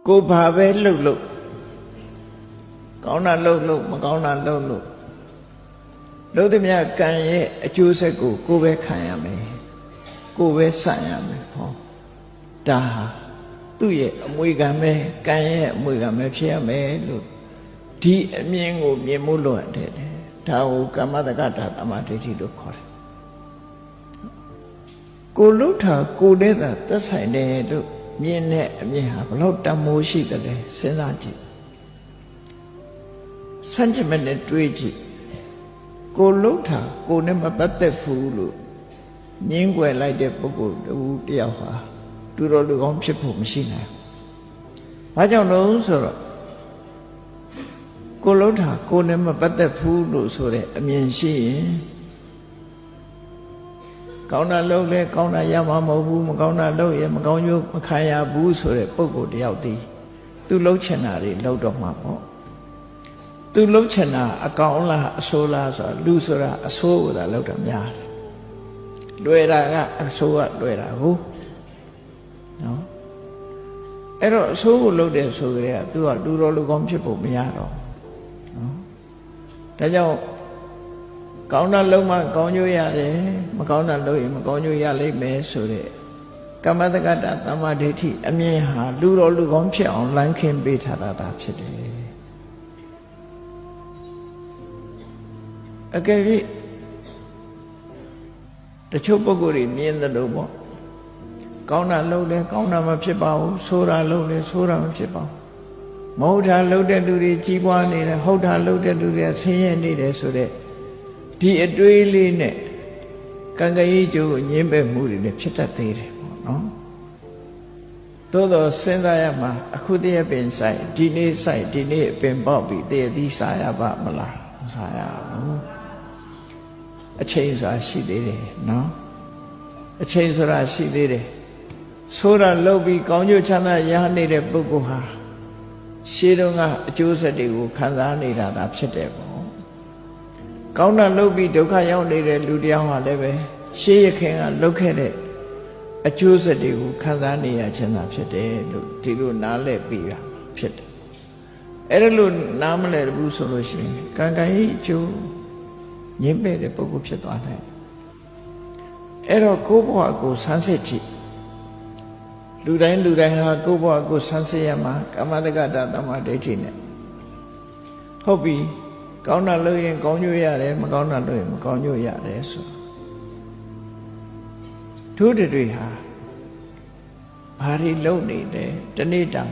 ကိုဘာပဲလှုပ်လို့ကောင်းတာလှုပ်လို့မကောင်းတာလှုပ်လို့လို့သည်မြတ်ကံရဲ့အကျိုးဆက်ကိုကိုပဲခံရမယ်ကိုပဲဆန့်ရမယ်ဟောဒါဟာသူ့ရဲ့အမွေခံပဲကံရဲ့အမွေခံပဲဖြစ်ရမယ်လို့ဒီအမြင်ကိုမြင်မှုလို့ရတယ်ဒါကိုကမ္မတက္ကတာသမာဓိဋ္ဌိလို့ခေါ်တယ်ကိုလှုပ်တာကိုနဲ့သာသက်ဆိုင်တယ်လို့မြင်တဲ့အမြင်ဟာဘလို့တမိုးရှိတယ်လဲစဉ်းစားကြည့်စัจ jit နဲ့တွေးကြည့်ကိုလှုပ်တာကိုနဲ့မပတ်သက်ဘူးလို့ငင်းွယ်လိုက်တဲ့ပုဂ္ဂိုလ်တယောက်ဟာတူတော်လူကောင်းဖြစ်ဖို့မရှိနိုင်ဘူး။ဘာကြောင့်လဲဆိုတော့ကိုလှုပ်တာကိုနဲ့မပတ်သက်ဘူးလို့ဆိုတဲ့အမြင်ရှိရင်ကောင်းတာလုပ်လဲကောင်းတာရမှာမဟုတ်ဘူးမကောင်းတာလုပ်ရင်မကောင်းကျိုးမခံရဘူးဆိုတဲ့ပုဂ္ဂိုလ်တယောက်တည်းသူလှုပ်ချင်တာတွေလှုပ်တော့မှာပေါ့သူလှုပ်ချင်တာအကောင်းလားအဆိုးလားဆိုတာလူဆိုတာအဆိုးကိုသာလှုပ်တာများတယ်လွယ်တာကအဆိုးကလွယ်တာဟုတ်နော်အဲ့တော့အဆိုးကိုလှုပ်တယ်ဆိုကြတဲ့ကသူကလူတော်လူကောင်းဖြစ်ဖို့မရတော့နော်ဒါကြောင့်ကောင်းတာလုံးမှကောင်းကျိုးရတယ်မကောင်းတာလုပ်ရင်မကောင်းကျိုးရလိမ့်မယ်ဆိုတဲ့ကမ္မတက္ကတာသမာဓိဋ္ဌိအမြင်ဟာလူတော်လူကောင်းဖြစ်အောင်လမ်းခင်းပေးထားတာဖြစ်တယ်အကယ်၍တချို့ပုဂ္ဂိုလ်တွေမြင်တယ်လို့ပေါ့ကောင်းတာလုပ်တယ်ကောင်းတာမဖြစ်ပါဘူးဆိုးတာလုပ်တယ်ဆိုးတာမဖြစ်ပါဘူးမဟုတ်တာလုပ်တဲ့လူတွေကြီးပွားနေတယ်ဟုတ်တာလုပ်တဲ့လူတွေဆင်းရဲနေတယ်ဆိုတဲ့ဒီအတွေးလေးနဲ့ကံကံကြီးကျိုးကိုညှင်းပယ်မှုတွေလည်းဖြစ်တတ်သေးတယ်ပေါ့နော်သို့တော့စဉ်းစားရမှာအခုတည်းပင်ဆိုင်ဒီနေ့ဆိုင်ဒီနေ့ပင်ပေါက်ပြီးတည်းသီးစားရပါမလားမစားရဘူးအချိန်ဆိုတာရှိသေးတယ်နော်အချိန်ဆိုတာရှိသေးတယ်ဆိုးတာလုပ်ပြီးကောင်းကျိုးချမ်းသာရနေတဲ့ပုဂ္ဂိုလ်ဟာရှေးတုန်းကအကျိုးဆက်တွေကိုခံစားနေတာသာဖြစ်တယ်ပေါ့ကောင်းတာလုပ်ပြီးဒုက္ခရောက်နေတဲ့လူတယောက်ဟာလည်းပဲရှေးရခင်ကလုပ်ခဲ့တဲ့အကျိုးဆက်တွေကိုခံစားနေရခြင်းသာဖြစ်တယ်လို့ဒီလိုနားလည်ပြီးရဖြစ်တယ်အဲ့ဒါလို့နားမလည်ဘူးဆိုလို့ရှိရင်ကံကံကြီးအကျိုးညှင်းပယ်တဲ့ပုဂ္ဂိုလ်ဖြစ်သွားနိုင်အဲ့တော့ကိုယ့်ဘဝကိုဆန်းစစ်ကြည့်လူတိုင်းဟာကိုယ့်ဘဝကိုဆန်းစစ်ရမှာကမ္မတက္ကတာသမာဓိဋ္ဌိနဲ့ဟုတ်ပြီကောင်းတာလုပ်ရင်ကောင်းကျိုးရတယ်မကောင်းတာလုပ်ရင်မကောင်းကျိုးရတယ်ဆိုတို့တွေဟာဘာတွေလုပ်နေလဲတနေ့တာ